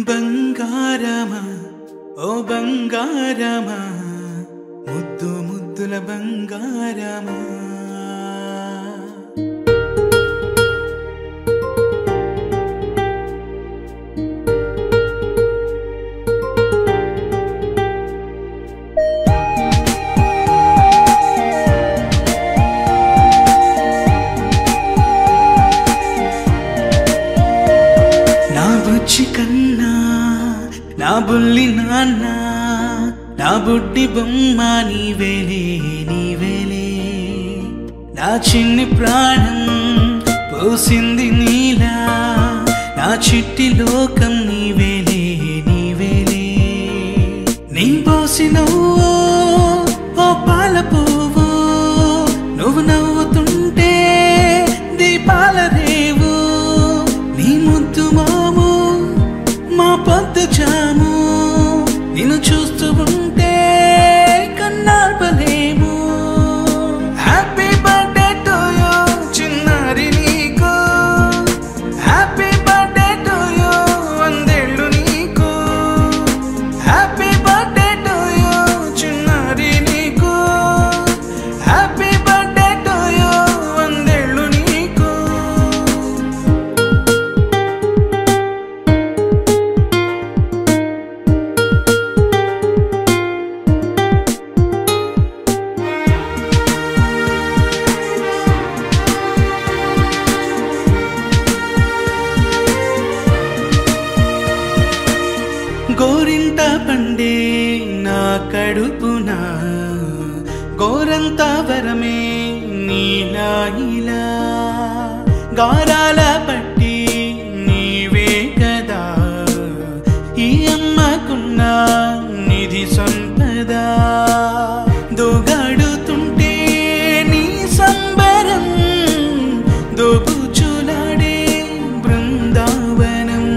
బంగారమా ఓ బంగారమా ముద్దు ముద్దుల బంగారమా కన్నా నా బుల్లి నాన్న నా బుడ్డి బొమ్మ నీవేలే నీవేలే నా చిన్ని ప్రాణం పోసింది నీలా నా చిట్టి లోకం నీవేలే నీవేలే నీ పోసినవో ఓ పాల పువ్వు నువ్వు నవ్వుతుంటే దీపాల రేవు నీ ముద్దు మాము మా పొద్దు జాము నిన్ను చూస్తూ ఉంటే కన్నార్పలేము హ్యాపీ బర్త్డే టు యూ చిన్నారి నీకు హ్యాపీ బర్త్డే టు యూ వందేళ్ళు నీకు హ్యాపీ బర్త్డే టు యూ చిన్నారి నీకు హ్యాపీ బర్త్డే టు యూ వందేళ్ళు నీకు గోరింట పండే నా కడుపున గోరంత వరమే నీలా ఇలా గారాల పట్టి నీవే కదా ఈ అమ్మకున్న నిధి సంపద దోగాడుతుంటే నీ సంబరం దోబుచులాడే బృందావనం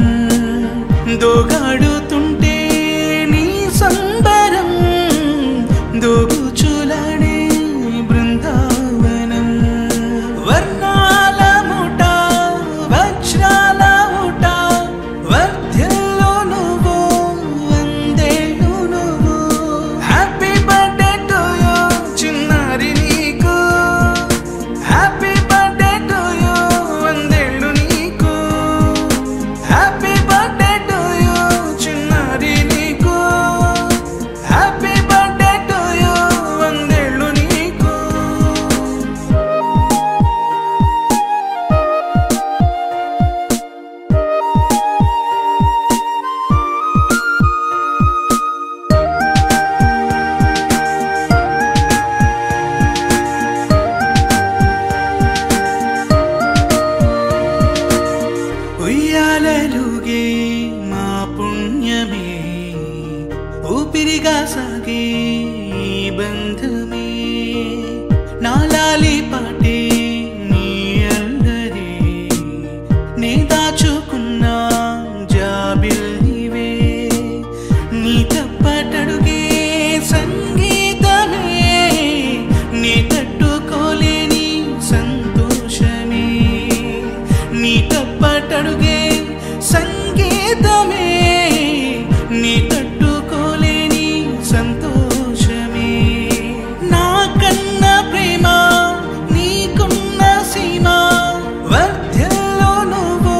దోగాడుతుంటే నీ సంబరం దోబుచులాడే బృందావనం వర్ణాల ముఠ వజ్రాల ముఠ వర్ధ్యల్లో నువ్వు వందేళ్ళు నువ్వు హ్యాపీ బర్త్డే టు యూ చిన్నారి నీకు హ్యాపీ బర్త్డే టు యూ వందేళ్ళు నీకు హ్యాపీ బర్త్డే టు యూ చిన్నారి నీకు హ్యాపీ బర్త్డే టు యూ వందేళ్ళు నీకు ఉయ్యాలలుగే మా పుణ్యమే ఊపిరిగా సాగే ఈ బంధమే నాలాలి పాటే నీ అల్లరే నే దాచుకున్న జాబిల్లివే నీ తప్పటడుగే సంగీతమే నీ తట్టుకోలేని సంతోషమే నీ తప్పటడుగే సంగీతమే నీ తట్టుకోలేని సంతోషమే నా కన్న ప్రేమ నీకున్న సీమ వర్ధ్యల్లో నువ్వు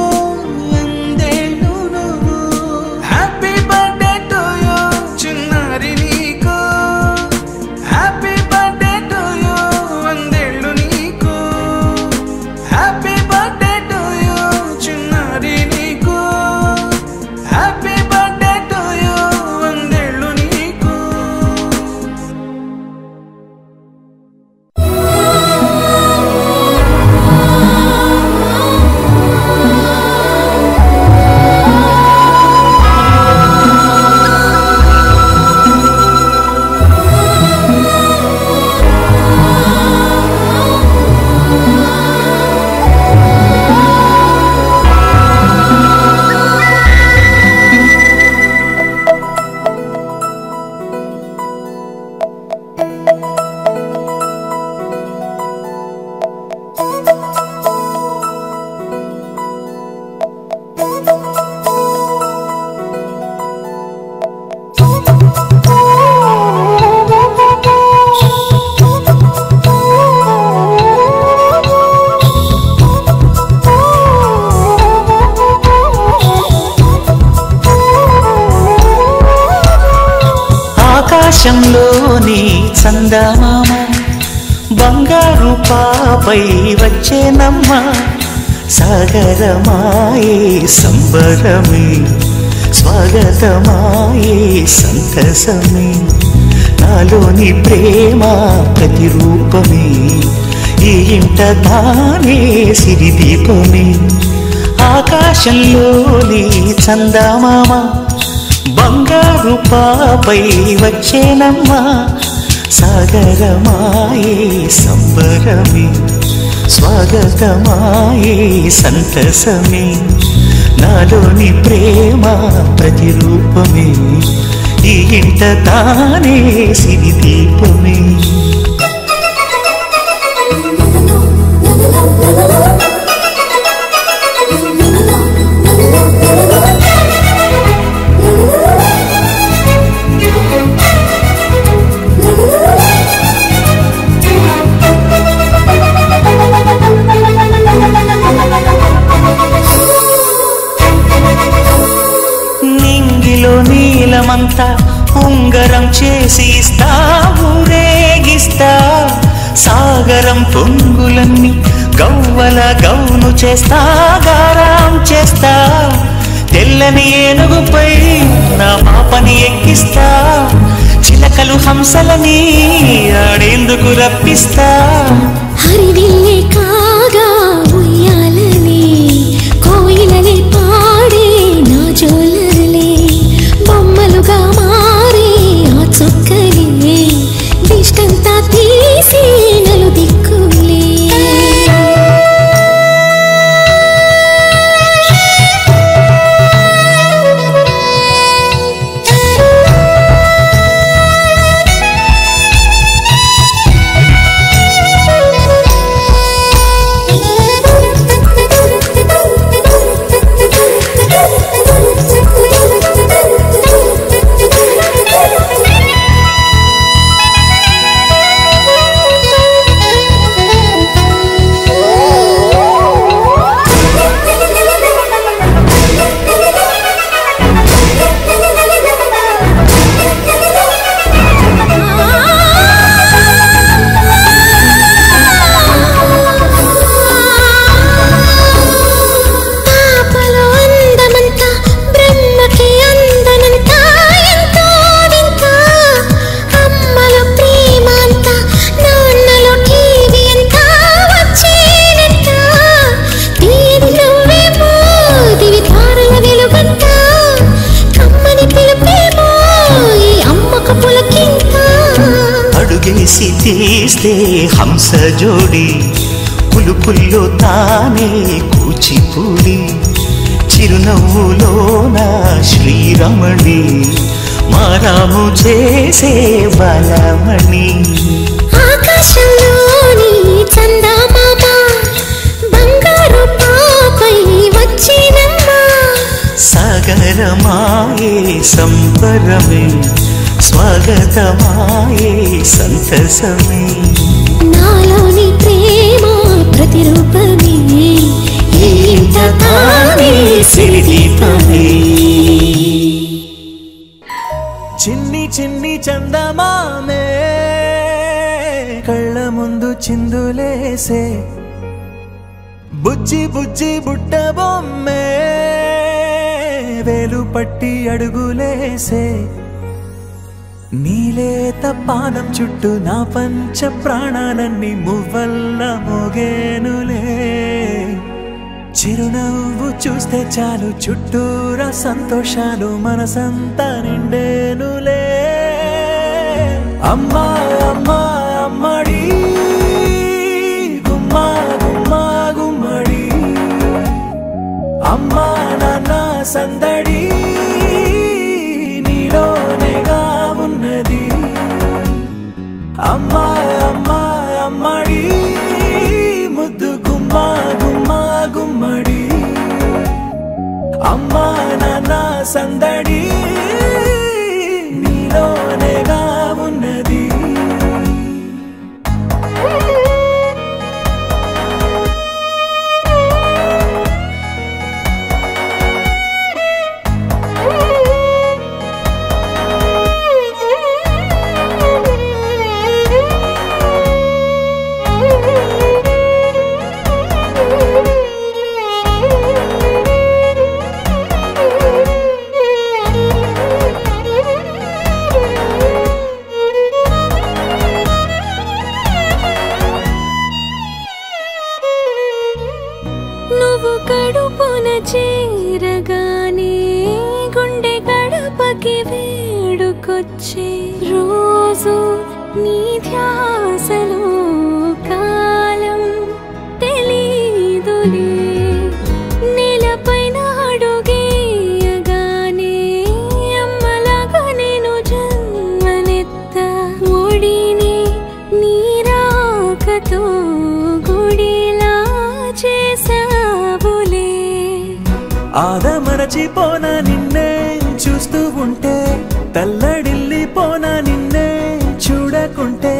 ఆకాశంలోని చందమామ బంగారు పాపై వచ్చేనమ్మ సాగరమాయే సంబరమే స్వాగతమాయే సంతసమే నాలోని ప్రేమ ప్రతిరూపమే ఈ ఇంట తానే సిరిదీపమే ఆకాశంలోని చందమామ బంగారు పాపై వచ్చేనమ్మ సాగరమాయే సంబరమే స్వాగతమాయే సంతసమే నాలోని ప్రేమ ప్రతిరూపమే ఈ ఇంట తానే సిరిదీపమే నీలమంతా ఉంగరం చేసి ఇస్తా ఊరేగిస్తా సాగరం పొంగులన్నీ గవ్వల గౌను చేస్తా గారాం చేస్తా తెల్లని ఏనుగుపై నా పాపని ఎక్కిస్తా చిలకలు హంసలని ఆడేందుకు రప్పిస్తా హరివిల్లే కాగా ఉయ్యాలని కోయిలనే పాడే నా జోలలే బొమ్మలుగా మారే ఆ చుక్కలే దిష్టంతా తీసి నలు దిక్కులే అడుగేసి తీస్తే హంస జోడి పులుపుల్లో తానే కూచిపూడి చిరునవ్వులోన శ్రీరమణి మారాము చేసే బలమణి ఆకాశంలోని చందమామ బంగారు పాపై వచ్చినమ్మ సాగరమాయే సంబరమే స్వాగతమాయే సంతసమే నాలోని ప్రేమ ప్రతిరూపమే ఈ ఇంట తానే సిరిదీపమే చిన్ని చిన్ని చందమామే కళ్ళ ముందు చిందులేసే బుజ్జి బుజ్జి బుట్ట బొమ్మే వేలు పట్టి అడుగులేసే నీలేత పానం చుట్టూ నా పంచ ప్రాణాలన్నీ మువ్వల్ల మోగేనులే చిరునవ్వు చూస్తే చాలు చుట్టూరా సంతోషాలు మనసంతా నిండేనులే అమ్మా అమ్మా అమ్మడి గుమ్మా గుమ్మా గుమ్మడి అమ్మా నాన్న సందడి నీలోనేగా ఉన్నది అమ్మా అమ్మా అమ్మడి ముద్దు గుమ్మా గుమ్మా గుమ్మడి అమ్మా నాన్న సందడి నీలోనేగా ఉన్నది నువ్వు కడుపున చేరగానే గుండె గడపకి వేడుకొచ్చే రోజు నీ ధ్యాసలో కాలం తెలీదులే నేలపైన అడుగేయగానే అమ్మలాగా నేను జన్మనెత్త ఒడిని నీ రాకతో గుడిలా చేసావులే ఆదమరచిపోనా నిన్నే చూస్తూ ఉంటే తల్లడిల్లిపోనా నిన్నే చూడకుంటే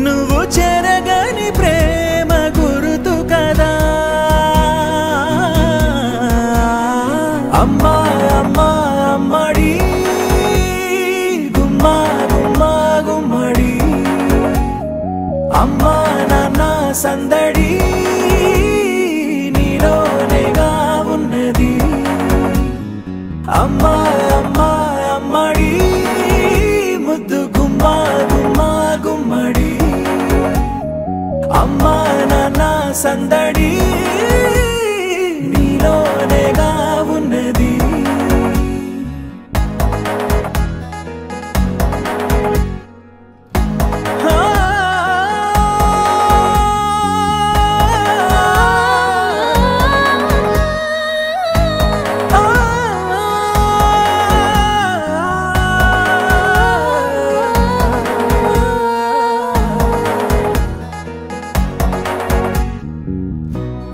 నువ్వు చెరగని ప్రేమ గురుతు కదా అమ్మా అమ్మా అమ్మడి గుమ్మా గుమ్మా గుమ్మడి అమ్మా నాన్న సందడి నీలోనేగా ఉన్నది అమ్మా అమ్మా అమ్మడి ముద్దు గుమ్మా గుమ్మా గుమ్మడి అమ్మా నాన్న సందడి నీలోనేగా ఉన్నది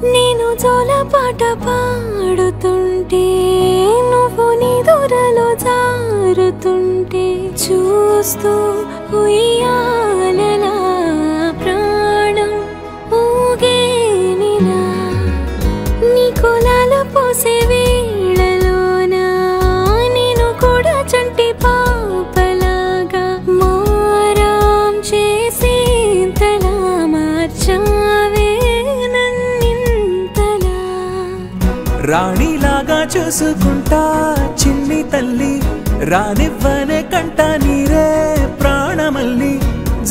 నేను జోలపాట పాడుతుంటే నువ్వు నీ దూరలో జారుతుంటే చూస్తూ ఉయ్యాలలా ప్రాణం ఊగేనిలా నీ కులాల పోసే వేళలోనా నేను కూడా చంటి పాపలాగా మారాం చేసేంతలా మార్చావే రాణిలాగా చూసుకుంటా చిన్ని తల్లి రానివ్వనే కంట నీరే ప్రాణమల్లి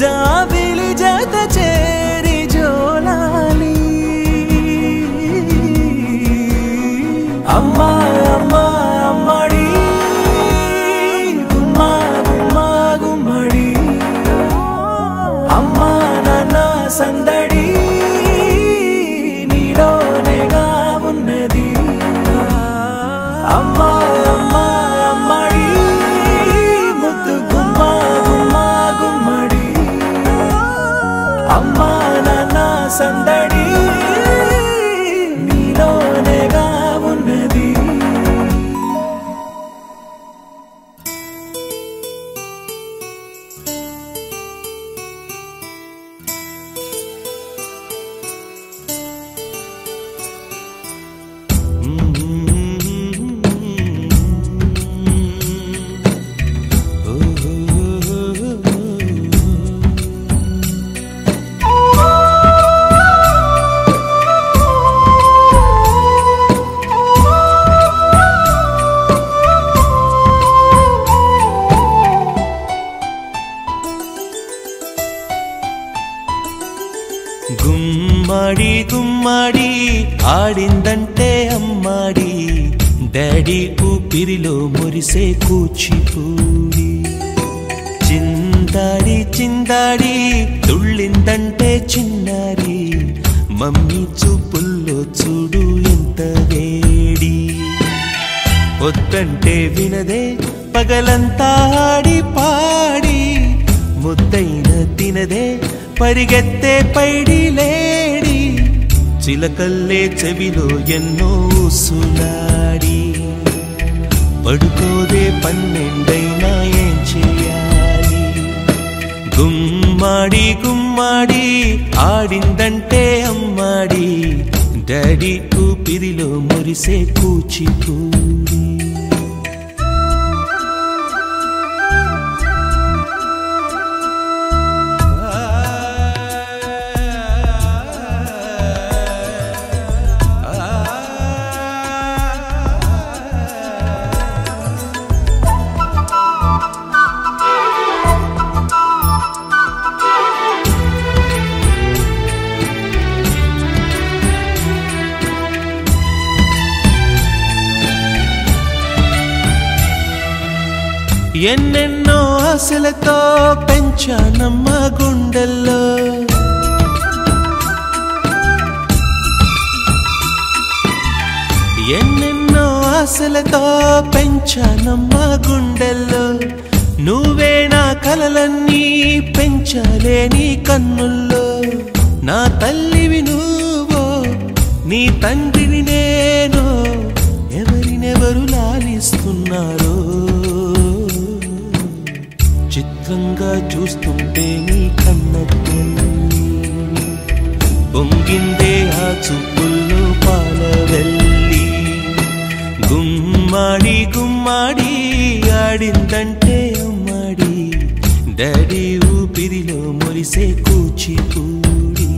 జాబిలి జత చేరి జోలాలి అమ్మా అమ్మా అమ్మడి గుమ్మా గుమ్మా గుమ్మడి అమ్మా నాన్న సందడి నీలోనేగా ఉన్నది అమ్మా అమ్మా అమ్మడి ముద్దు గుమ్మా గుమ్మా గుమ్మడి అమ్మా నాన్న సందడి నీలోనేగా ఉన్నది గుమ్మడి గుమ్మడి ఆడిందంటే అమ్మాడి డాడీ ఊపిరిలో మురిసే కూచిపూడి చిందాడి చిందాడి తుళ్ళిందంటే చిన్నారి మమ్మీ చూపుల్లో చూడు ఎంత వేడి వద్దంటే వినదే పగలంతా ఆడి పాడి ముద్దైన తినదే పరిగెత్తే పైడి లేడి చిలకల్లే చెవిలో ఎన్నో సులాడి పడుకోదే పన్నెండైనా ఏం చేయాలి గుమ్మాడి గుమ్మాడి ఆడిందంటే అమ్మాడి డాడీ ఊపిరిలో మురిసే కూచిపూడి ఎన్నెన్నో ఆశలతో పెంచానమ్మ గుండెల్లో ఎన్నెన్నో ఆశలతో పెంచానమ్మ గుండెల్లో నువ్వే నా కలలన్నీ పెంచాలే నీ కన్నుల్లో నా తల్లివి నువ్వో నీ తండ్రిని నేను ఎవరినెవరు లాలిస్తున్నారో చిత్రంగా చూస్తుంటే నీ కన్నట్టు పొంగిందే ఆ చూపుల్లో పాలవెల్లి గుమ్మాడి గుమ్మాడి ఆడిందంటే అమ్మాడి డాడీ ఊపిరిలో మురిసే కూచిపూడి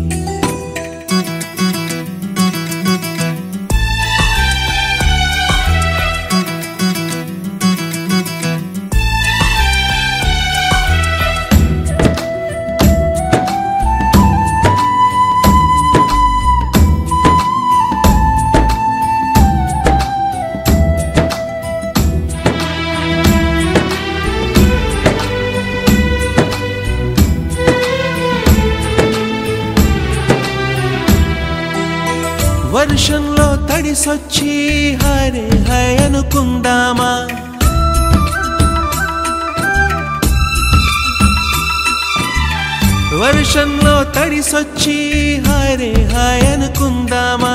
వర్షంలో తడిసొచ్చి హరే హై అనుకుందామా వర్షంలో తడిసొచ్చి హరే హై అనుకుందామా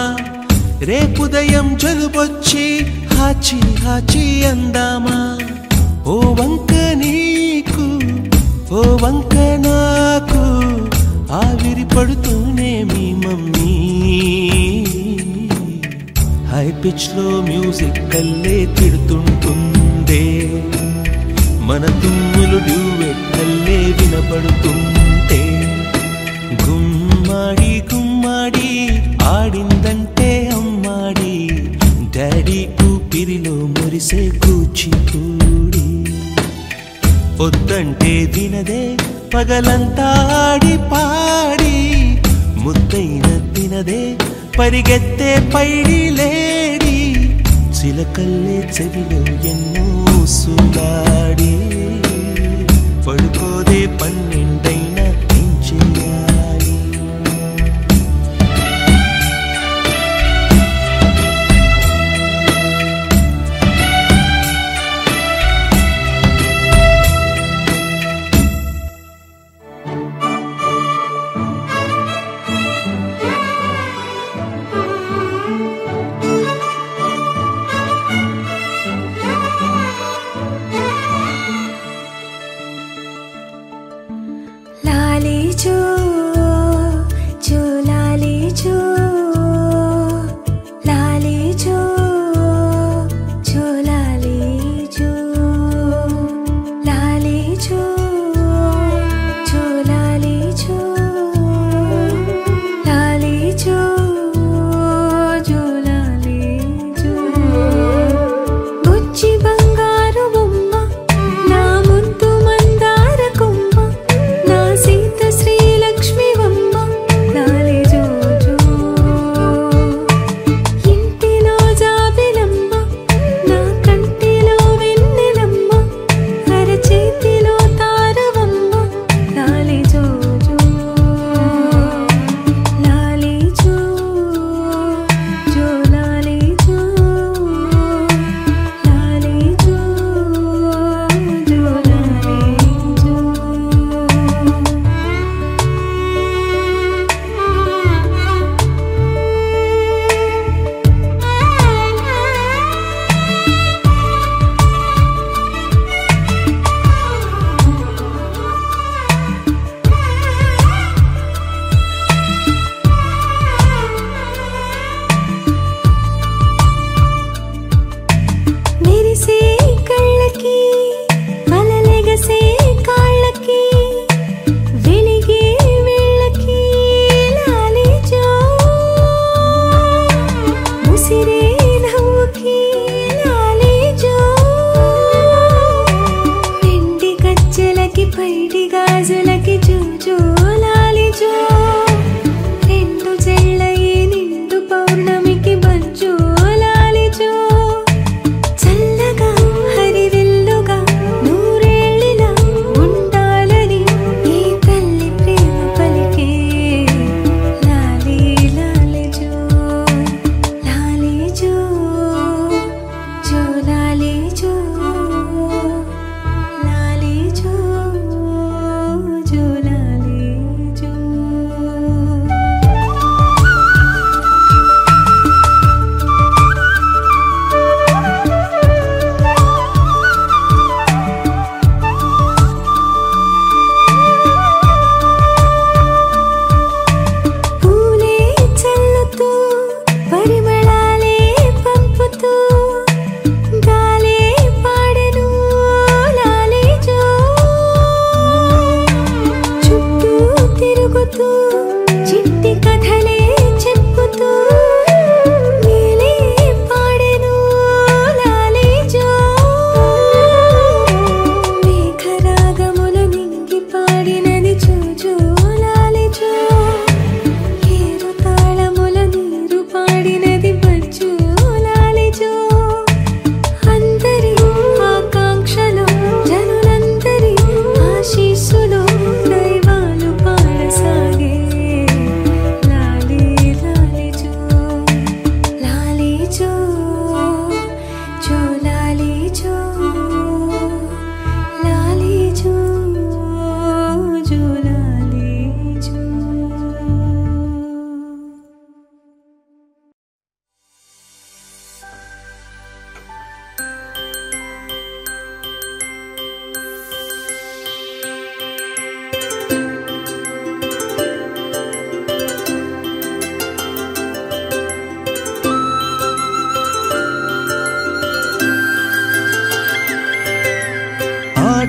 రేపుదయం జలుబొచ్చి హాచి హాచి అందామా ఓ వంక నీకు ఓ వంక నాకు ఆవిరి పడుతూనే మీ మమ్మీ హై పిచ్ లో మ్యూజిక్ కల్లే తిడుతుంటుందే మన తుమ్ములు డ్యూయెట్ కల్లే వినపడుతుంటే గుమ్మాడి గుమ్మాడి ఆడిందంటే అమ్మాడి డాడీ ఊపిరిలో మురిసే కూచిపూడి పొద్దంటే వినదే పగలంతా ఆడి పాడి ముద్దైన తినదే పరిగెత్తే పైడి లేడి చిలకల్లే చెవిలో ఎన్నో సులాడి పడుకోదే పన్నెండైనా ఏం చేయాలి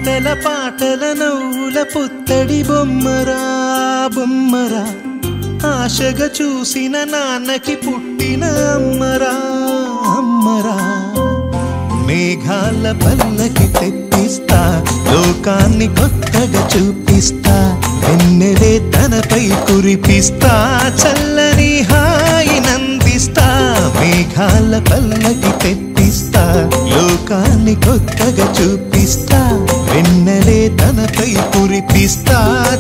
ఆటల పాటల నవ్వుల పుత్తడి బొమ్మరా బొమ్మరా ఆశగా చూసిన నాన్నకి పుట్టిన అమ్మరా అమ్మరా మేఘాల పల్లకి తెప్పిస్తా లోకాన్ని కొత్తగా చూపిస్తా వెన్నెలే తనపై కురిపిస్తా చల్లని హాయి నందిస్తా మేఘాల పల్లకి తెప్పిస్తా లోకాన్ని కొత్తగా చూపిస్తా వెన్నెలే తనపై కురిపిస్తా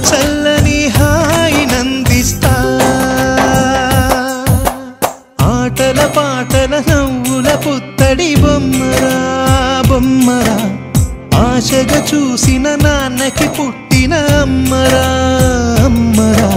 చల్లని హాయి నందిస్తా ఆటల పాటల నవ్వుల పుత్తడి బొమ్మరా బొమ్మరా ఆశగా చూసిన నాన్నకి పుట్టిన అమ్మరా అమ్మరా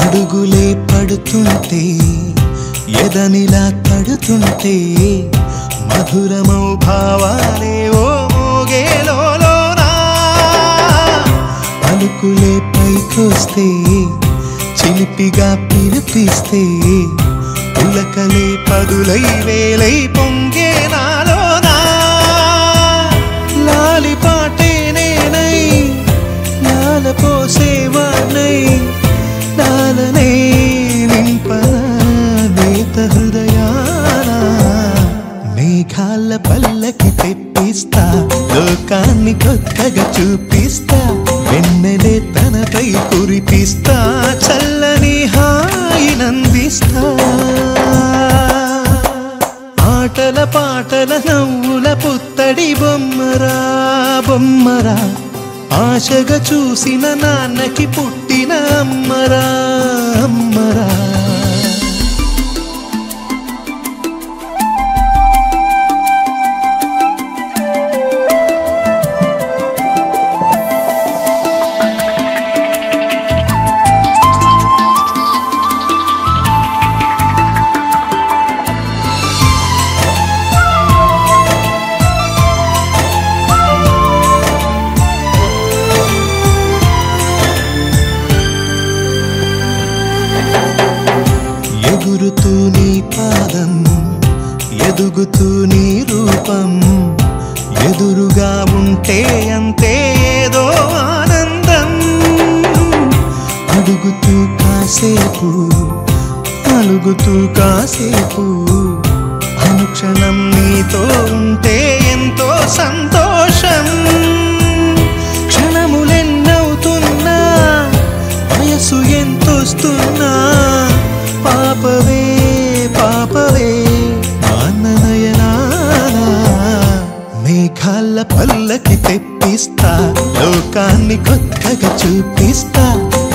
అడుగులే పడుతుంటే ఎదనిలా తడుతుంటే మధురమౌ భావాలే ఓ మోగేలోనా పలుకులే పైకొస్తే చిలిపిగా పిలిపిస్తే పులకలే పదులై వేలై పొంగే నాలోనా లాలిపాటే నేనై లాల పోసేవాణ్ణై లాలనే నింపనేత హృదయాన మేఘాల పల్లకి తెప్పిస్తా లోకాన్ని కొత్తగా చూపిస్తా వెన్నెలే తనపై కురిపిస్తా చల్లని హాయి నందిస్తా ఆటల పాటల నవ్వుల పుత్తడి బొమ్మరా బొమ్మరా ఆశగా చూసిన నాన్నకి పుట్టిన అమ్మరా అమ్మరా ఎగురుతూ నీ పాదం ఎదుగుతూ నీ రూపం ఎదురుగా ఉంటే అంతే ఏదో ఆనందం అడుగుతూ కాసేపు అలుగుతూ కాసేపు అనుక్షణం నీతో ఉంటే ఎంతో సంతోషం క్షణములెన్నవుతున్నా వయసు ఎంతొస్తున్నా పాపవే పాపవే ఆననయనానా మేఘాల పల్లకి తెప్పిస్తా లోకాన్ని కొత్తగా చూపిస్తా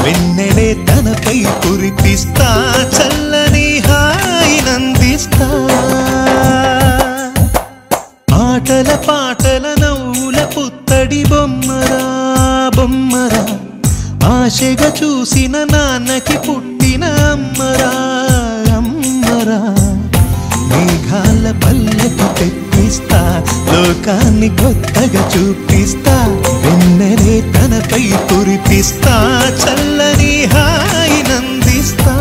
వెన్నెలే తనపై కురిపిస్తా చల్లని హాయి నందిస్తా ఆటల పాటల నవ్వుల పుత్తడి బొమ్మరా బొమ్మరా ఆశగా చూసిన నాన్నకి పుట్టిన అమ్మరా అమ్మరా మేఘాల పల్లకి తెప్పిస్తా లోకాన్ని కొత్తగా చూపిస్తా వెన్నెలే తనపై కురిపిస్తా చల్లని హాయి నందిస్తా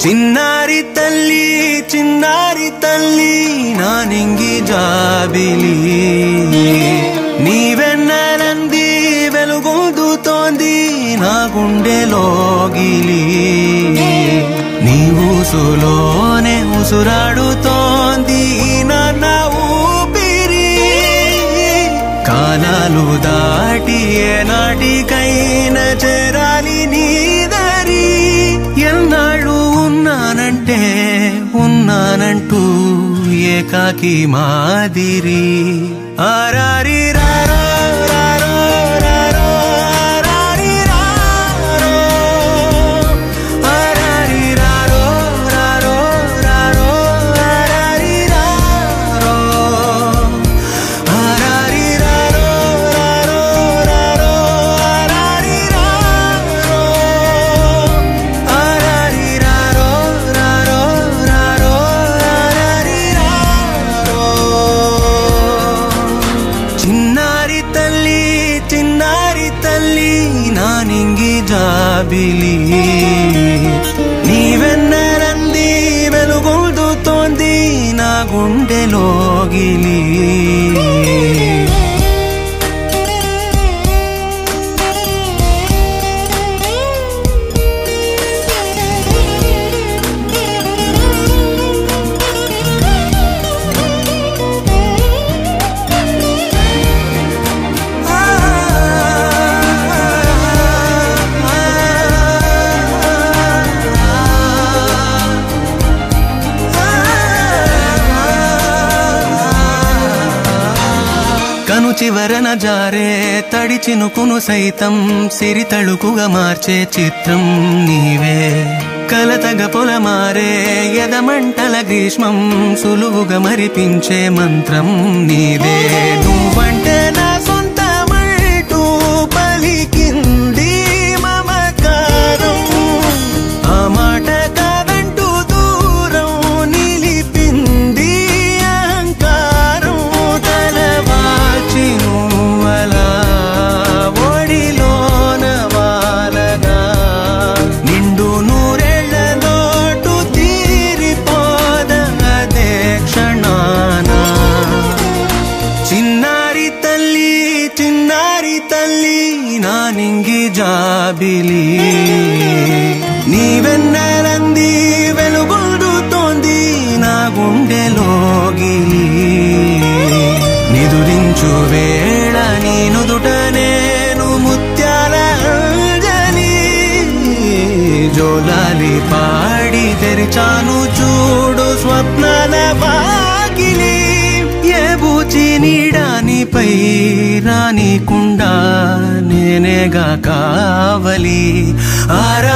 చిన్నారి తల్లి నానింగి జాబిలి నీవెన్నెలంది వెలుగొందుతోంది నా గుండెలోగిలి నీ ఊసులోనే ఉసురాడుతోంది నాన్న ఊపిరి కాలాలు దాటి ఏనాటికైనా చేరాలి నీ దారి ఎన్నాళ్ళు ఉన్నానంటూ ఏకాకి మాదిరి ఆరారి రారో రారో రారో ఆరారి రారో ఆరారి రారో రారో రారో ఆరారి రారో ఆరారి రారో రారో రారో ఆరారి రారో ఆరారి రారో రారో రారో ఆరారి రారో చిన్నారి తల్లి నానింగి జాబిలి నీవెన్నెలంది వెలుగొందుతోంది నా గుండెలోగిలి కను చివరన జారే తడి చినుకును సైతం సిరి తళుకుగా మార్చే చిత్రం నీవే కలతగ పొలమారే ఎదమంటల గ్రీష్మం సులువుగా మరిపించే మంత్రం నీదే నువ్వంటే నా సొంతమంటూ పలికింది మమకారం ఆ మాట కాదంటూ దూరం నిలిపింది అహంకారం తలవాల్చి నువ్వలా ఒడిలోన వాలగా నిండు నూరేళ్ల లోటు తీరిపోదదే క్షణాన చిన్నారి తల్లి నానింగి జాబిలి నీవెన్నెలంది వెలుగొందుతోంది నా గుండెలోగిలి నిదురించు వేళ నీ నుదుట నేను ముత్యాల అంజలి జోలాలి పాడి తెరిచాను చూడు స్వప్నాల వాకిలి ఏ బూచి నీడానిపై రానికుండా నేనేగా కావలి ఆరా